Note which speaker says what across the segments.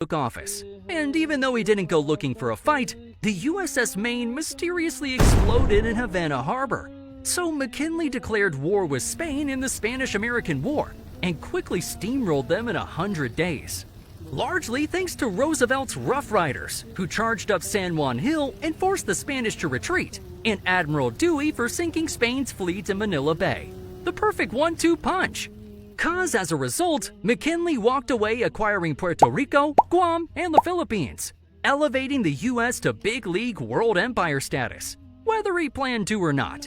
Speaker 1: took office. And even though he didn't go looking for a fight, the USS Maine mysteriously exploded in Havana Harbor. So McKinley declared war with Spain in the Spanish-American War and quickly steamrolled them in 100 days. Largely thanks to Roosevelt's Rough Riders, who charged up San Juan Hill and forced the Spanish to retreat, and Admiral Dewey for sinking Spain's fleet in Manila Bay. The perfect 1-2 punch. Cause as a result, McKinley walked away acquiring Puerto Rico, Guam, and the Philippines, elevating the US to big league world empire status, whether he planned to or not.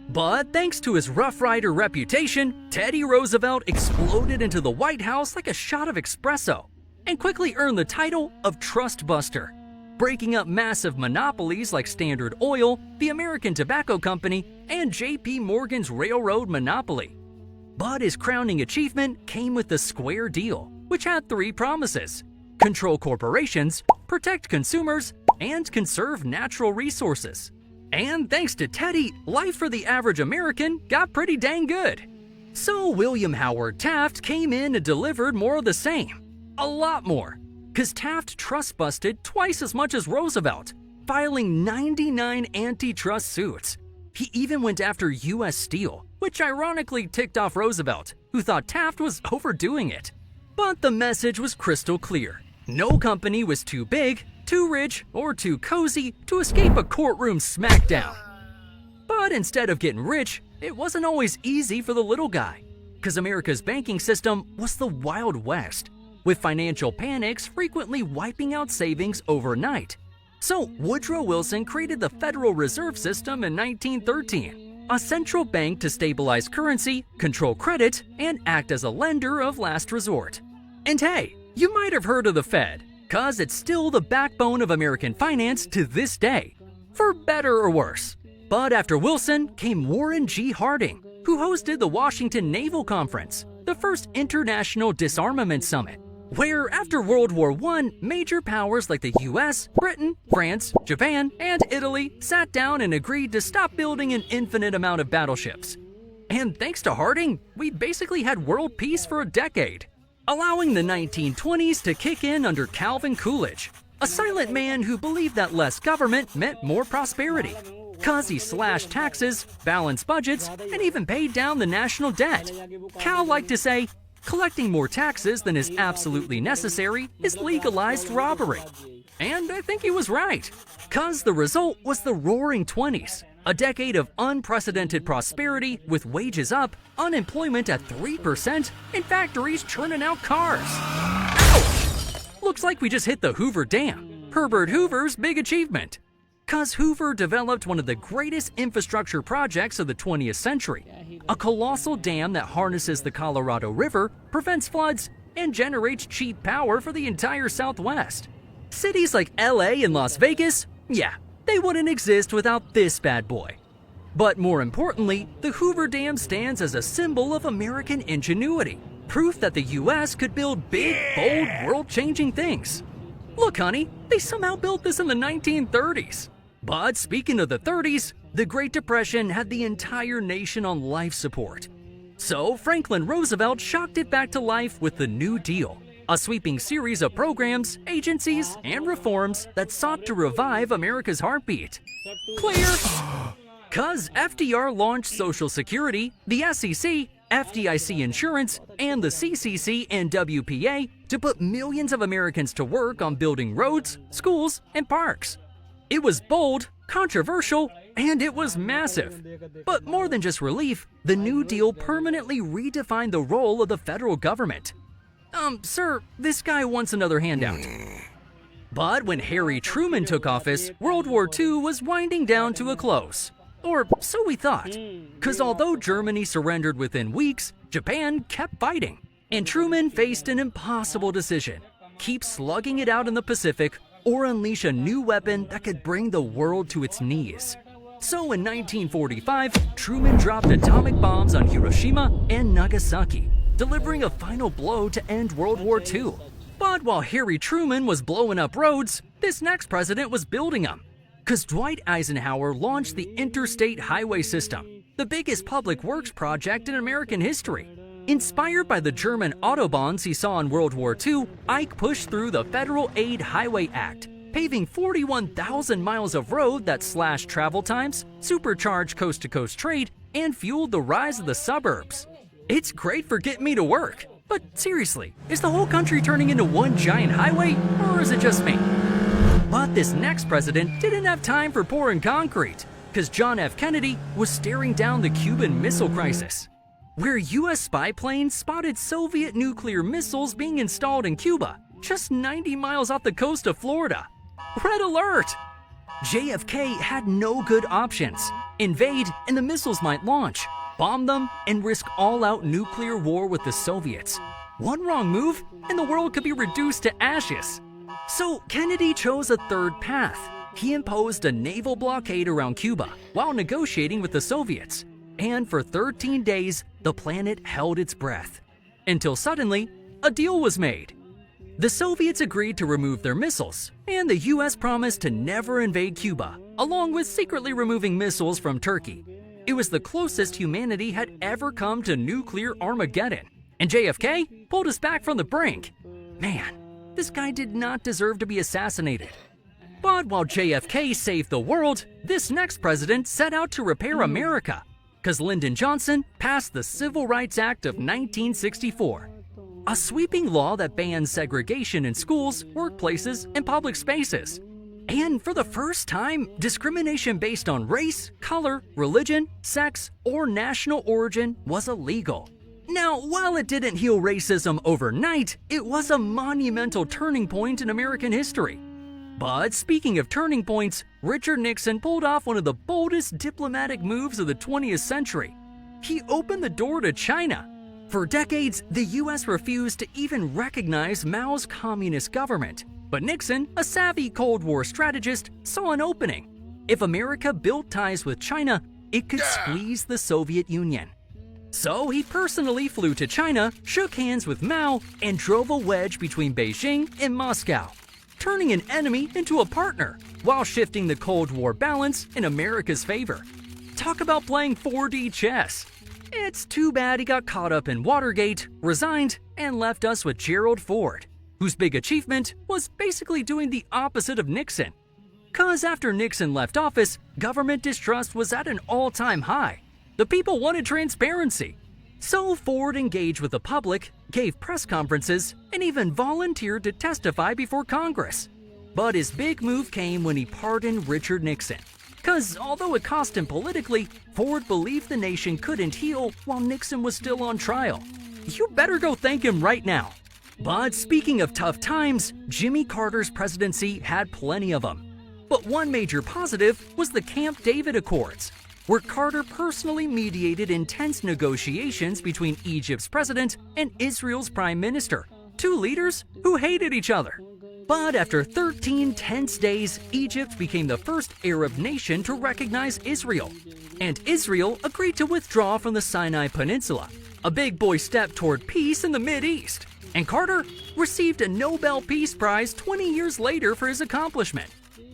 Speaker 1: But thanks to his Rough Rider reputation, Teddy Roosevelt exploded into the White House like a shot of espresso, and quickly earned the title of Trust Buster, breaking up massive monopolies like Standard Oil, the American Tobacco Company, and J.P. Morgan's railroad monopoly. But his crowning achievement came with the Square Deal, which had 3 promises: control corporations, protect consumers, and conserve natural resources. And thanks to Teddy, life for the average American got pretty dang good. So William Howard Taft came in and delivered more of the same. A lot more, because Taft trust-busted twice as much as Roosevelt, filing 99 antitrust suits. He even went after U.S. Steel, which ironically ticked off Roosevelt, who thought Taft was overdoing it. But the message was crystal clear. No company was too big, too rich, or too cozy to escape a courtroom smackdown. But instead of getting rich, it wasn't always easy for the little guy, because America's banking system was the Wild West, with financial panics frequently wiping out savings overnight. So Woodrow Wilson created the Federal Reserve System in 1913, a central bank to stabilize currency, control credit, and act as a lender of last resort. And hey, you might have heard of the Fed, cause it's still the backbone of American finance to this day, for better or worse. But after Wilson came Warren G. Harding, who hosted the Washington Naval Conference, the first international disarmament summit, where after World War I, major powers like the US, Britain, France, Japan, and Italy sat down and agreed to stop building an infinite amount of battleships. And thanks to Harding, we basically had world peace for a decade, allowing the 1920s to kick in under Calvin Coolidge, a silent man who believed that less government meant more prosperity, cause he slashed taxes, balanced budgets, and even paid down the national debt. Cal liked to say, collecting more taxes than is absolutely necessary is legalized robbery. And I think he was right, cause the result was the Roaring '20s, a decade of unprecedented prosperity with wages up, unemployment at 3%, and factories churning out cars. Ouch! Looks like we just hit the Hoover Dam, Herbert Hoover's big achievement. Cause Hoover developed one of the greatest infrastructure projects of the 20th century, a colossal dam that harnesses the Colorado River, prevents floods, and generates cheap power for the entire Southwest. Cities like LA and Las Vegas, yeah, they wouldn't exist without this bad boy. But more importantly, the Hoover Dam stands as a symbol of American ingenuity, proof that the US could build big, bold, world-changing things. Look, honey, they somehow built this in the 1930s. But speaking of the 30s, the Great Depression had the entire nation on life support. So Franklin Roosevelt shocked it back to life with the New Deal, a sweeping series of programs, agencies, and reforms that sought to revive America's heartbeat. Clear? Cause FDR launched Social Security, the SEC, FDIC insurance, and the CCC and WPA to put millions of Americans to work on building roads, schools, and parks. It was bold, controversial, and it was massive. But more than just relief, the New Deal permanently redefined the role of the federal government. Sir, this guy wants another handout. But when Harry Truman took office, World War II was winding down to a close. Or so we thought. Cause although Germany surrendered within weeks, Japan kept fighting. And Truman faced an impossible decision: keep slugging it out in the Pacific, or unleash a new weapon that could bring the world to its knees. So in 1945, Truman dropped atomic bombs on Hiroshima and Nagasaki, delivering a final blow to end World War II. But while Harry Truman was blowing up roads, this next president was building them. Cause Dwight Eisenhower launched the Interstate Highway System, the biggest public works project in American history. Inspired by the German Autobahns he saw in World War II, Ike pushed through the Federal Aid Highway Act, paving 41,000 miles of road that slashed travel times, supercharged coast-to-coast trade, and fueled the rise of the suburbs. It's great for getting me to work, but seriously, is the whole country turning into one giant highway, or is it just me? But this next president didn't have time for pouring concrete, because John F. Kennedy was staring down the Cuban Missile Crisis, where U.S. spy planes spotted Soviet nuclear missiles being installed in Cuba, just 90 miles off the coast of Florida. Red alert! JFK had no good options. Invade and the missiles might launch, bomb them, and risk all-out nuclear war with the Soviets. One wrong move and the world could be reduced to ashes. So Kennedy chose a third path. He imposed a naval blockade around Cuba while negotiating with the Soviets. And for 13 days, the planet held its breath. Until suddenly, a deal was made. The Soviets agreed to remove their missiles, and the US promised to never invade Cuba, along with secretly removing missiles from Turkey. It was the closest humanity had ever come to nuclear Armageddon, and JFK pulled us back from the brink. Man, this guy did not deserve to be assassinated. But while JFK saved the world, this next president set out to repair America, because Lyndon Johnson passed the Civil Rights Act of 1964, a sweeping law that bans segregation in schools, workplaces, and public spaces. And for the first time, discrimination based on race, color, religion, sex, or national origin was illegal. Now, while it didn't heal racism overnight, it was a monumental turning point in American history. But speaking of turning points, Richard Nixon pulled off one of the boldest diplomatic moves of the 20th century. He opened the door to China. For decades, the US refused to even recognize Mao's communist government. But Nixon, a savvy Cold War strategist, saw an opening. If America built ties with China, it could squeeze the Soviet Union. So he personally flew to China, shook hands with Mao, and drove a wedge between Beijing and Moscow, turning an enemy into a partner while shifting the Cold War balance in America's favor. Talk about playing 4D chess. It's too bad he got caught up in Watergate, resigned, and left us with Gerald Ford, whose big achievement was basically doing the opposite of Nixon. Cause after Nixon left office, government distrust was at an all-time high. The people wanted transparency. So Ford engaged with the public, gave press conferences, and even volunteered to testify before Congress. But his big move came when he pardoned Richard Nixon. Cause although it cost him politically, Ford believed the nation couldn't heal while Nixon was still on trial. You better go thank him right now. But speaking of tough times, Jimmy Carter's presidency had plenty of them. But one major positive was the Camp David Accords, where Carter personally mediated intense negotiations between Egypt's president and Israel's prime minister, two leaders who hated each other. But after 13 tense days, Egypt became the first Arab nation to recognize Israel, and Israel agreed to withdraw from the Sinai Peninsula, a big boy step toward peace in the Mideast. And Carter received a Nobel Peace Prize 20 years later for his accomplishment.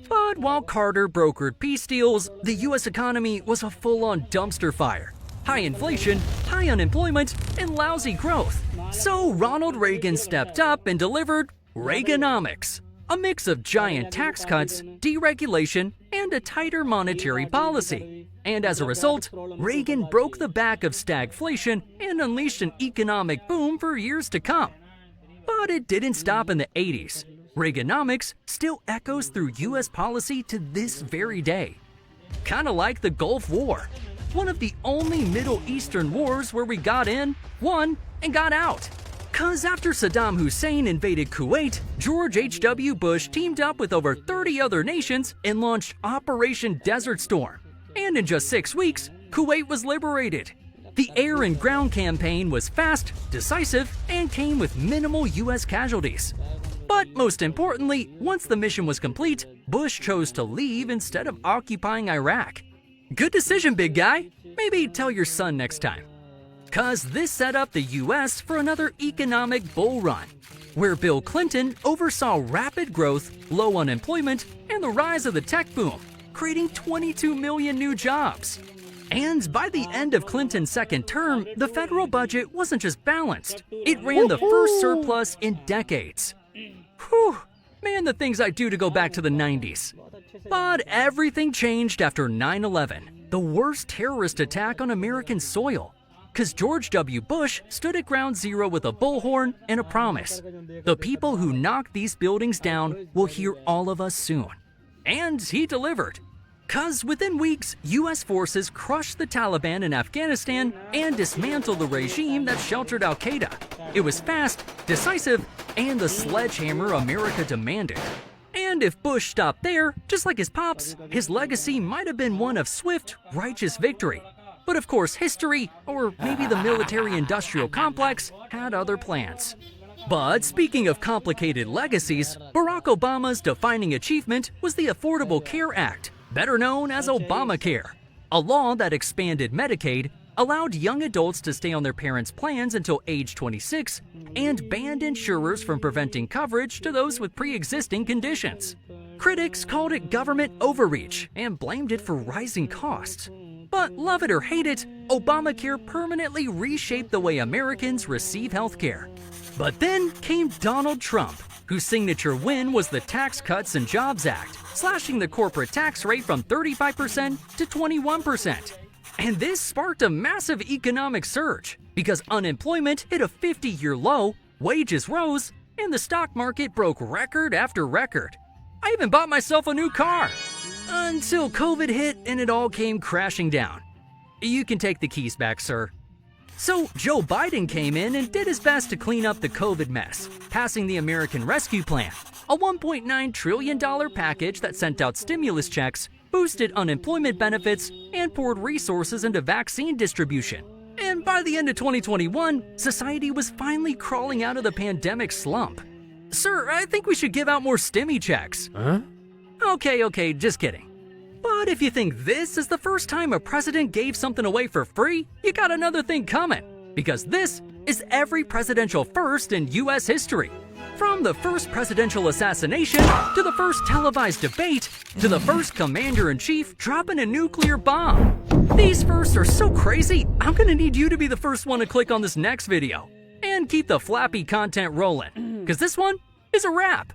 Speaker 1: But while Carter brokered peace deals, the US economy was a full-on dumpster fire. High inflation, high unemployment, and lousy growth. So Ronald Reagan stepped up and delivered Reaganomics, a mix of giant tax cuts, deregulation, and a tighter monetary policy. And as a result, Reagan broke the back of stagflation and unleashed an economic boom for years to come. But it didn't stop in the 80s. Reaganomics still echoes through US policy to this very day. Kinda like the Gulf War, one of the only Middle Eastern wars where we got in, won, and got out. Cause after Saddam Hussein invaded Kuwait, George H.W. Bush teamed up with over 30 other nations and launched Operation Desert Storm. And in just 6 weeks, Kuwait was liberated. The air and ground campaign was fast, decisive, and came with minimal US casualties. But most importantly, once the mission was complete, Bush chose to leave instead of occupying Iraq. Good decision, big guy. Maybe tell your son next time. Cause this set up the US for another economic bull run, where Bill Clinton oversaw rapid growth, low unemployment, and the rise of the tech boom, creating 22 million new jobs. And by the end of Clinton's second term, the federal budget wasn't just balanced, it ran the first surplus in decades. Whew, man, the things I'd do to go back to the 90s. But everything changed after 9/11, the worst terrorist attack on American soil. Because George W. Bush stood at ground zero with a bullhorn and a promise. The people who knocked these buildings down will hear all of us soon. And he delivered. Because within weeks, U.S. forces crushed the Taliban in Afghanistan and dismantled the regime that sheltered al-Qaeda. It was fast, decisive, and the sledgehammer America demanded. And if Bush stopped there, just like his pops, his legacy might have been one of swift, righteous victory. But of course, history, or maybe the military-industrial complex, had other plans. But speaking of complicated legacies, Barack Obama's defining achievement was the Affordable Care Act, better known as Obamacare, a law that expanded Medicaid, allowed young adults to stay on their parents' plans until age 26, and banned insurers from preventing coverage to those with pre-existing conditions. Critics called it government overreach and blamed it for rising costs. But love it or hate it, Obamacare permanently reshaped the way Americans receive healthcare. But then came Donald Trump, whose signature win was the Tax Cuts and Jobs Act, slashing the corporate tax rate from 35% to 21%. And this sparked a massive economic surge, because unemployment hit a 50-year low, wages rose, and the stock market broke record after record. I even bought myself a new car. Until COVID hit and it all came crashing down. You can take the keys back, sir. So Joe Biden came in and did his best to clean up the COVID mess, passing the American Rescue Plan, a $1.9 trillion package that sent out stimulus checks, boosted unemployment benefits, and poured resources into vaccine distribution. And by the end of 2021, society was finally crawling out of the pandemic slump. Sir, I think we should give out more stimmy checks.
Speaker 2: Huh?
Speaker 1: Okay, just kidding. But if you think this is the first time a president gave something away for free, you got another thing coming. Because this is every presidential first in U.S. history. From the first presidential assassination, to the first televised debate, to the first commander-in-chief dropping a nuclear bomb. These firsts are so crazy, I'm gonna need you to be the first one to click on this next video. And keep the flappy content rolling, because this one is a wrap.